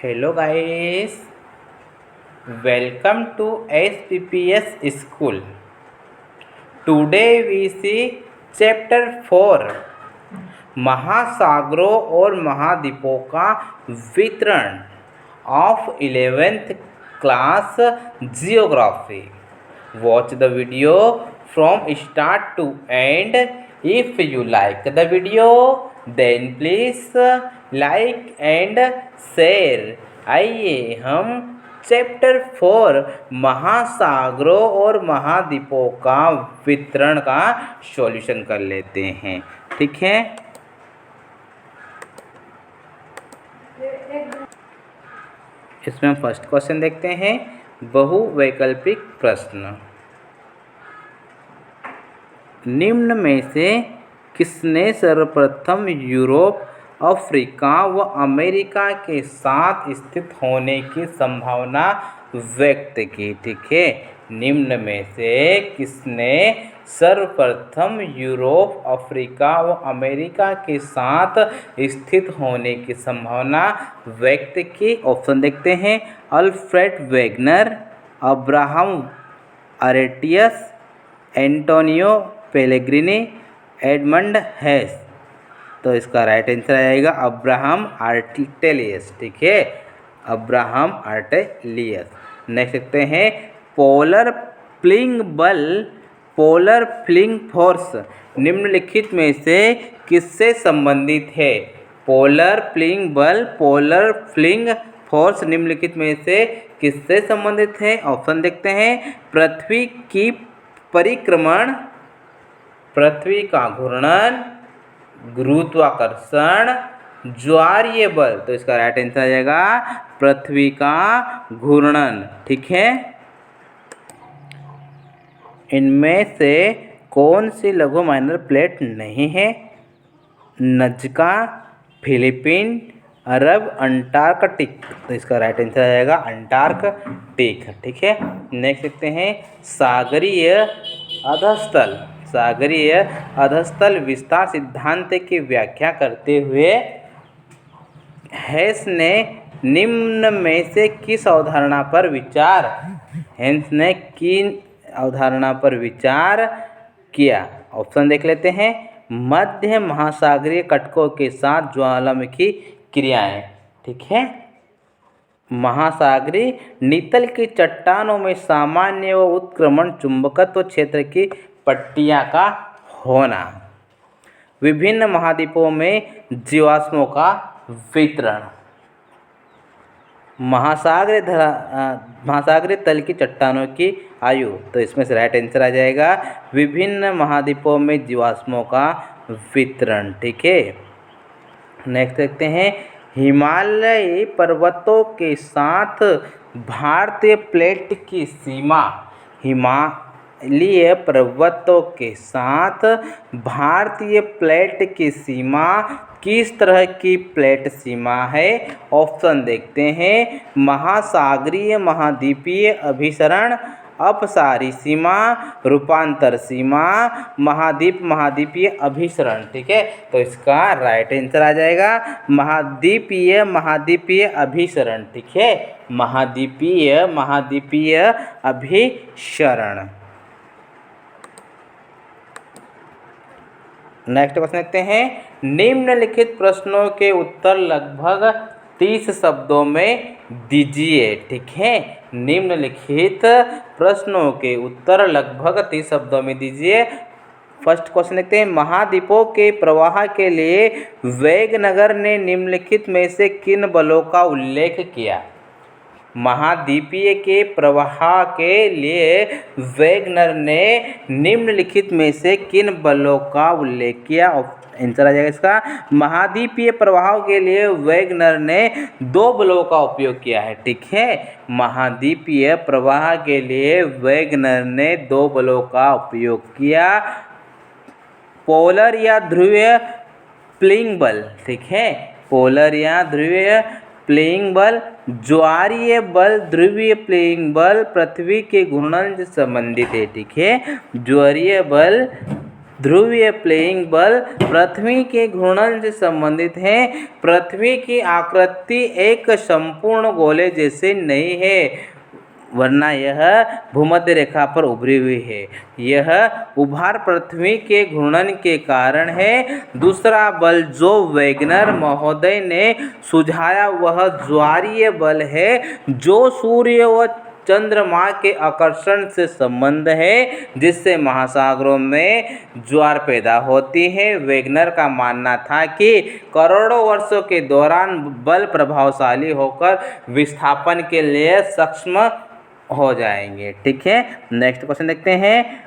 Hello guys, welcome to SPPS school. Today we see chapter 4 महासागरों और महाद्वीपों का वितरण of 11th class geography. Watch the video from start to end. If you like the video, then please like and share. आइए हम chapter 4 महासागरों और महाद्वीपों का वितरण का सॉल्यूशन कर लेते हैं। ठीक है, इसमें हम फर्स्ट क्वेश्चन देखते हैं। बहुवैकल्पिक प्रश्न, निम्न में से किसने सर्वप्रथम यूरोप, अफ्रीका व अमेरिका के साथ स्थित होने की संभावना व्यक्त की? ठीक है, निम्न में से किसने सर्वप्रथम यूरोप, अफ्रीका व अमेरिका के साथ स्थित होने की संभावना व्यक्त की? ऑप्शन देखते हैं। Alfred Wegener, Abraham Ortelius, Antonio Pellegrini, Edmund Hess. तो इसका राइट आंसर आएगा अब्राहम आर्टेलियस। ठीक है, अब्राहम आर्टेलियस। नेक्स्ट देखते हैं, पोलर फ्लिंग बल, पोलर फ्लिंग फोर्स निम्नलिखित में से किससे संबंधित है? पोलर फ्लिंग बल, पोलर फ्लिंग फोर्स निम्नलिखित में से किससे संबंधित है? ऑप्शन देखते हैं। पृथ्वी की परिक्रमण, पृथ्वी का घूर्णन, गुरुत्वाकर्षण, ज्वारीय बल। तो इसका राइट आंसर आ जाएगा पृथ्वी का घूर्णन। ठीक है, इनमें से कौन सी लघु माइनर प्लेट नहीं है? नज़्का, फिलीपीन, अरब, अंटार्कटिक। तो इसका राइट आंसर आ जाएगा अंटार्कटिक। ठीक है, नेक्स्ट देखते हैं, सागरीय अधस्थल, सागरीय अधस्थल विस्तार सिद्धांत की व्याख्या करते हुए हेस ने निम्न में से किस अवधारणा पर विचार, हेस ने किन अवधारणा पर विचार किया? ऑप्शन देख लेते हैं। मध्य महासागरीय कटकों के साथ ज्वालामुखी क्रियाएं। ठीक है, महासागरीय नितल की चट्टानों में सामान्य व उत्क्रमण चुंबकत्व क्षेत्र की पट्टियां का होना, विभिन्न महाद्वीपों में जीवाश्मों का वितरण, महासागरीय तल की चट्टानों की आयु। तो इसमें से राइट आंसर आ जाएगा विभिन्न महाद्वीपों में जीवाश्मों का वितरण। ठीक है, नेक्स्ट देखते हैं, हिमालयी पर्वतों के साथ भारतीय प्लेट की सीमा, हिमालयी पर्वतों के साथ भारतीय प्लेट की सीमा किस तरह की प्लेट सीमा है? ऑप्शन देखते हैं। महासागरीय महाद्वीपीय अभिसरण, अपसारी सीमा, रूपांतर सीमा, महाद्वीप महाद्वीपीय अभिसरण। ठीक है, तो इसका राइट आंसर आ जाएगा महाद्वीपीय महाद्वीपीय अभिसरण। ठीक है, महाद्वीपीय महाद्वीपीय अभिसरण। नेक्स्ट क्वेश्चन देखते हैं, निम्नलिखित प्रश्नों के उत्तर लगभग 30 शब्दों में दीजिए। ठीक है, निम्नलिखित प्रश्नों के उत्तर लगभग 30 शब्दों में दीजिए। फर्स्ट क्वेश्चन देखते हैं, महाद्वीपों के प्रवाह के लिए वेगनर ने निम्नलिखित में से किन बलों का उल्लेख किया? महाद्वीपीय के प्रवाह के लिए वेगनर ने निम्नलिखित में से किन बलों का उल्लेख किया? आंसर आ जाएगा इसका, महाद्वीपीय प्रवाह के लिए वेगनर ने 2 बलों का उपयोग किया है। ठीक है, महाद्वीपीय प्रवाह के लिए वेगनर ने 2 बलों का उपयोग किया। पोलर या ध्रुवीय फ्लिंग बल, ठीक है, पोलर या ध्रुवीय फ्लिंग बल, ज्वारीय बल, ध्रुवीय फ्लिंग बल पृथ्वी के घूर्णन से संबंधित है। ठीक है, ज्वारीय बल ध्रुवीय प्लेइंग बल पृथ्वी के घूर्णन से संबंधित है। पृथ्वी की आकृति एक संपूर्ण गोले जैसे नहीं है, वरना यह भूमध्य रेखा पर उभरी हुई है। यह उभार पृथ्वी के घूर्णन के कारण है। दूसरा बल जो वेगनर महोदय ने सुझाया वह ज्वारीय बल है, जो सूर्य व चंद्रमा के आकर्षण से संबंध है, जिससे महासागरों में ज्वार पैदा होती है। वेगनर का मानना था कि करोड़ों वर्षों के दौरान बल प्रभावशाली होकर विस्थापन के लिए सक्षम हो जाएंगे। ठीक है, नेक्स्ट क्वेश्चन देखते हैं।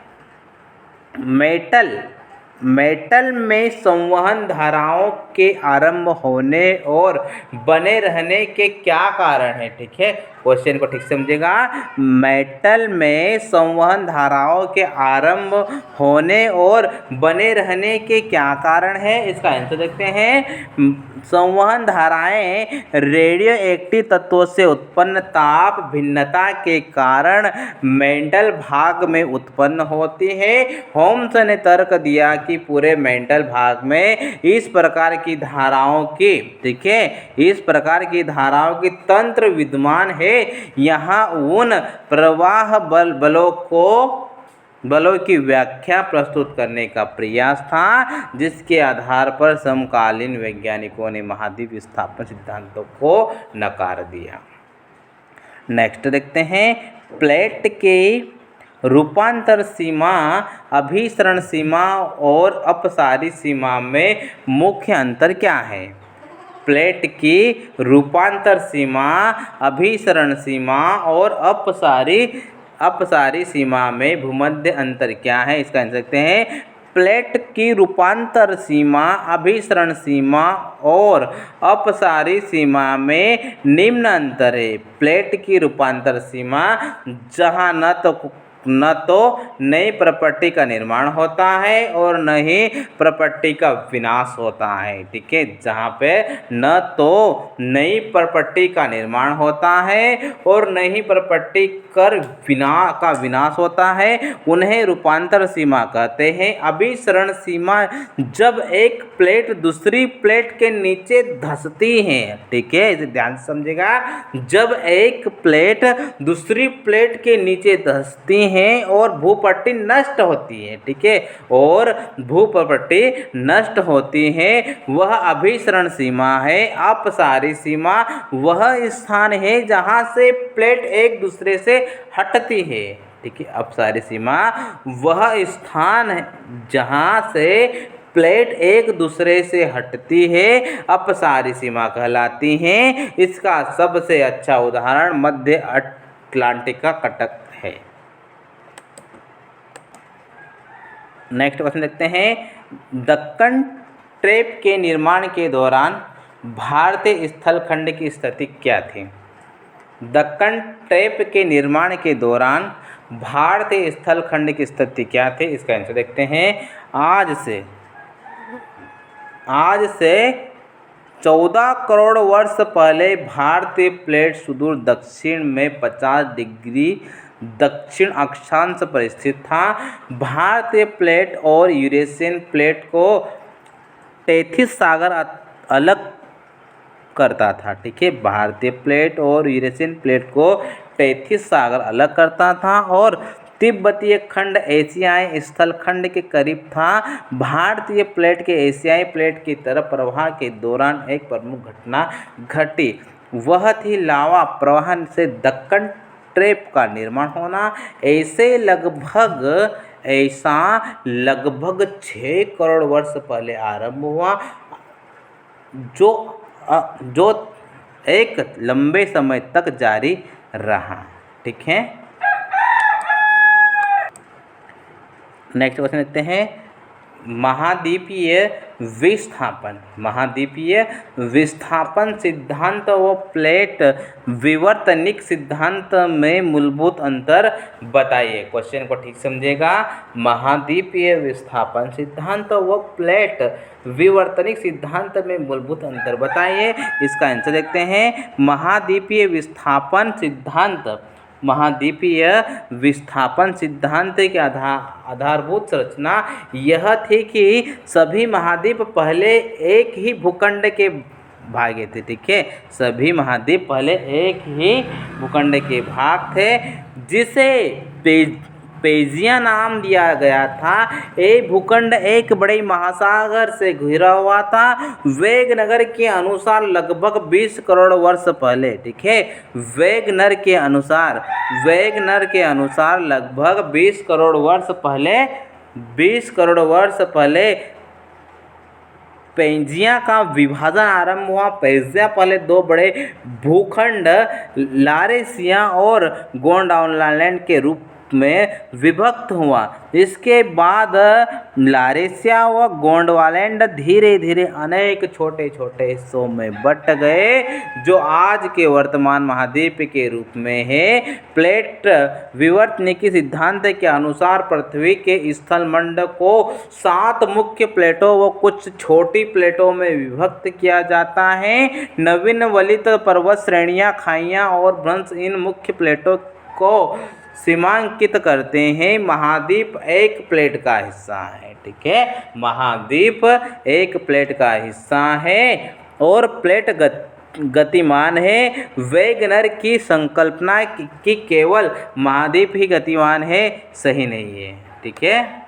मेटल में संवहन धाराओं के आरंभ होने और बने रहने के क्या कारण है? ठीक है, क्वेश्चन को ठीक समझेगा। मेटल में संवहन धाराओं के आरंभ होने और बने रहने के क्या कारण है? इसका आंसर देखते हैं। संवहन धाराएं रेडियो एक्टिव तत्वों से उत्पन्न ताप भिन्नता के कारण मेंटल भाग में उत्पन्न होती है। होम्स ने तर्क दिया कि पूरे मेंटल भाग में इस प्रकार की धाराओं की, ठीक है, इस प्रकार की धाराओं की तंत्र विद्यमान है। यहाँ उन प्रवाह बलों की व्याख्या प्रस्तुत करने का प्रयास था जिसके आधार पर समकालीन वैज्ञानिकों ने महाद्वीप विस्थापन सिद्धांतों को नकार दिया। नेक्स्ट देखते हैं। प्लेट के रूपांतर सीमा, अभिसरण सीमा और अपसारी सीमा में मुख्य अंतर क्या है? प्लेट की रूपांतर सीमा, अभिसरण सीमा और अपसारी सीमा में भूमध्य अंतर क्या है? इसका आंसर देखते हैं। प्लेट की रूपांतर सीमा, अभिसरण सीमा और अपसारी सीमा में निम्न अंतर है। प्लेट की रूपांतर सीमा जहाँ न तो नई प्रॉपर्टी का निर्माण होता है और न ही प्रॉपर्टी का विनाश होता है। ठीक है, जहाँ पे न तो नई प्रॉपर्टी का निर्माण होता है और न ही प्रॉपर्टी का विनाश होता है, उन्हें रूपांतर सीमा कहते हैं। अभिसरण सीमा जब एक प्लेट दूसरी प्लेट के नीचे धंसती है, ठीक है, इसे ध्यान से समझेगा। जब एक प्लेट दूसरी प्लेट के नीचे धंसती है और भूपट्टी नष्ट होती है, ठीक है, और भूपट्टी नष्ट होती है, वह अभिसरण सीमा है। अपसारी सीमा वह स्थान है जहाँ से प्लेट एक दूसरे से हटती है। ठीक है, अपसारी सीमा वह स्थान है जहाँ से प्लेट एक दूसरे से हटती है, अपसारी सीमा कहलाती है। इसका सबसे अच्छा उदाहरण मध्य अटलांटिक का कटक है। नेक्स्ट क्वेश्चन देखते हैं। दक्कन ट्रैप के निर्माण के दौरान भारतीय स्थलखंड की स्थिति क्या थी? दक्कन ट्रैप के निर्माण के दौरान भारतीय स्थलखंड की स्थिति क्या थी? इसका आंसर देखते हैं। आज से 14 करोड़ वर्ष पहले भारतीय प्लेट सुदूर दक्षिण में 50 डिग्री दक्षिण अक्षांश पर स्थित था। भारतीय प्लेट और यूरेशियन प्लेट को टेथिस सागर अलग करता था। ठीक है, भारतीय प्लेट और यूरेशियन प्लेट को टेथिस सागर अलग करता था और तिब्बतीय खंड एशियाई स्थलखंड के करीब था। भारतीय प्लेट के एशियाई प्लेट की तरफ प्रवाह के दौरान एक प्रमुख घटना घटी, वह थी लावा प्रवाह से दक्कन ट्रैप का निर्माण होना। ऐसा लगभग 6 करोड़ वर्ष पहले आरंभ हुआ, जो एक लंबे समय तक जारी रहा। ठीक है, नेक्स्ट क्वेश्चन देखते हैं। महाद्वीपीय विस्थापन सिद्धांत व प्लेट विवर्तनिक सिद्धांत में मूलभूत अंतर बताइए। क्वेश्चन को ठीक समझेगा। महाद्वीपीय विस्थापन सिद्धांत व प्लेट विवर्तनिक सिद्धांत में मूलभूत अंतर बताइए। इसका आंसर देखते हैं। महाद्वीपीय विस्थापन सिद्धांत महाद्वीपीय विस्थापन सिद्धांत की आधारभूत संरचना यह थी कि सभी महाद्वीप पहले एक ही भूखंड के भाग थे। ठीक है, सभी महाद्वीप पहले एक ही भूखंड के भाग थे, जिसे पेजिया नाम दिया गया था। ये भूखंड एक बड़े महासागर से घिरा हुआ था। वेगनर के अनुसार लगभग 20 करोड़ वर्ष पहले, ठीक है, वेगनर के अनुसार लगभग 20 करोड़ वर्ष पहले पेजिया का विभाजन आरंभ हुआ। पेजिया पहले दो बड़े भूखंड लारेशिया और गोंडवानालैंड के रूप में विभक्त हुआ। इसके बाद लारेशिया व गोंडवानालैंड धीरे धीरे अनेक छोटे छोटे हिस्सों में बंट गए, जो आज के वर्तमान महाद्वीप के रूप में है। प्लेट विवर्तन के सिद्धांत के अनुसार पृथ्वी के स्थलमंडल को 7 मुख्य प्लेटों व कुछ छोटी प्लेटों में विभक्त किया जाता है। नवीन वलित पर्वत श्रेणियां, खाइयां और भ्रंश इन मुख्य प्लेटों को सीमांकित करते हैं। महाद्वीप एक प्लेट का हिस्सा है। ठीक है, महाद्वीप एक प्लेट का हिस्सा है और प्लेट गतिमान है। वेगनर की संकल्पना कि केवल महाद्वीप ही गतिमान है, सही नहीं है। ठीक है।